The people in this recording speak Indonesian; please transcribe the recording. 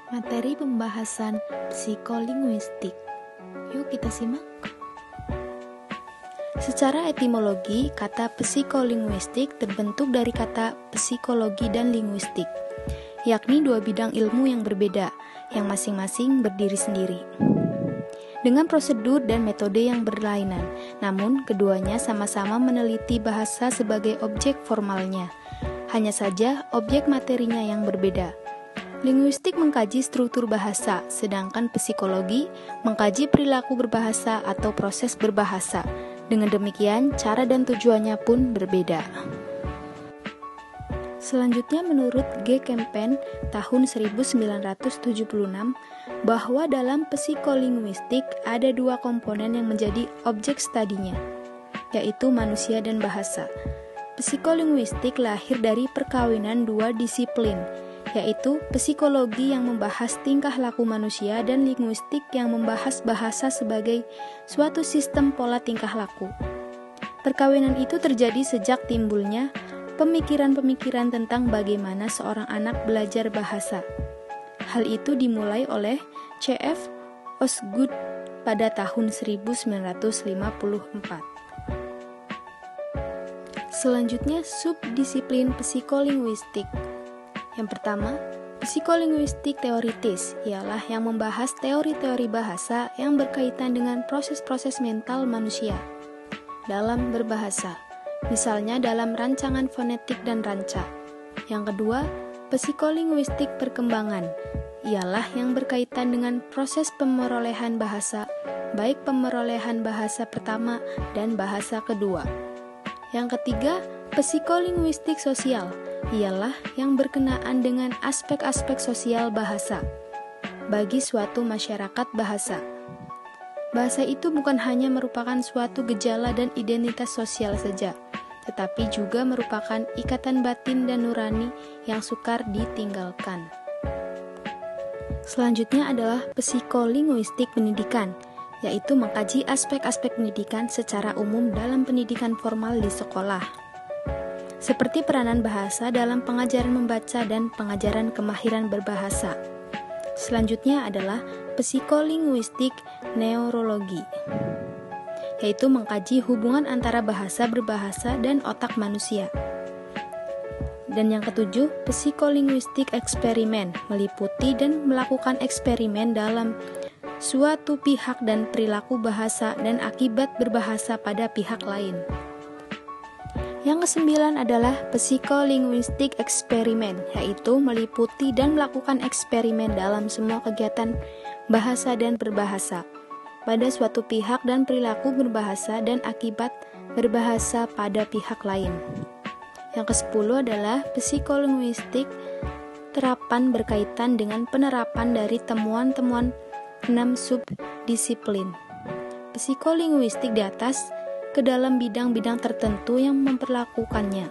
Materi pembahasan psikolinguistik. Yuk kita simak. Secara etimologi, kata psikolinguistik terbentuk dari kata psikologi dan linguistik, yakni dua bidang ilmu yang berbeda, yang masing-masing berdiri sendiri, dengan prosedur dan metode yang berlainan. Namun, keduanya sama-sama meneliti bahasa sebagai objek formalnya. Hanya saja, objek materinya yang berbeda. Linguistik mengkaji struktur bahasa, sedangkan psikologi mengkaji perilaku berbahasa atau proses berbahasa. Dengan demikian, cara dan tujuannya pun berbeda. Selanjutnya, menurut G. Kempen tahun 1976, bahwa dalam psikolinguistik ada dua komponen yang menjadi objek studinya, yaitu manusia dan bahasa. Psikolinguistik lahir dari perkawinan dua disiplin, yaitu psikologi yang membahas tingkah laku manusia dan linguistik yang membahas bahasa sebagai suatu sistem pola tingkah laku. Perkawinan itu terjadi sejak timbulnya pemikiran-pemikiran tentang bagaimana seorang anak belajar bahasa. Hal itu dimulai oleh C.F. Osgood pada tahun 1954. Selanjutnya, subdisiplin psikolinguistik. Yang pertama, psikolinguistik teoritis ialah yang membahas teori-teori bahasa yang berkaitan dengan proses-proses mental manusia dalam berbahasa, misalnya dalam rancangan fonetik dan ranca. Yang kedua, psikolinguistik perkembangan ialah yang berkaitan dengan proses pemerolehan bahasa, baik pemerolehan bahasa pertama dan bahasa kedua. Yang ketiga, psikolinguistik sosial ialah yang berkenaan dengan aspek-aspek sosial bahasa bagi suatu masyarakat bahasa. Bahasa itu bukan hanya merupakan suatu gejala dan identitas sosial saja, tetapi juga merupakan ikatan batin dan nurani yang sukar ditinggalkan. Selanjutnya adalah psikolinguistik pendidikan, yaitu mengkaji aspek-aspek pendidikan secara umum dalam pendidikan formal di sekolah, seperti peranan bahasa dalam pengajaran membaca dan pengajaran kemahiran berbahasa. Selanjutnya adalah psikolinguistik neurologi, yaitu mengkaji hubungan antara bahasa berbahasa dan otak manusia. Dan yang ketujuh, psikolinguistik eksperimen, meliputi dan melakukan eksperimen dalam suatu pihak dan perilaku bahasa dan akibat berbahasa pada pihak lain. Yang kesembilan adalah psikolinguistik eksperimen, yaitu meliputi dan melakukan eksperimen dalam semua kegiatan bahasa dan berbahasa pada suatu pihak dan perilaku berbahasa dan akibat berbahasa pada pihak lain. Yang kesepuluh adalah psikolinguistik terapan berkaitan dengan penerapan dari temuan-temuan 6 subdisiplin psikolinguistik di atas ke dalam bidang-bidang tertentu yang memperlakukannya.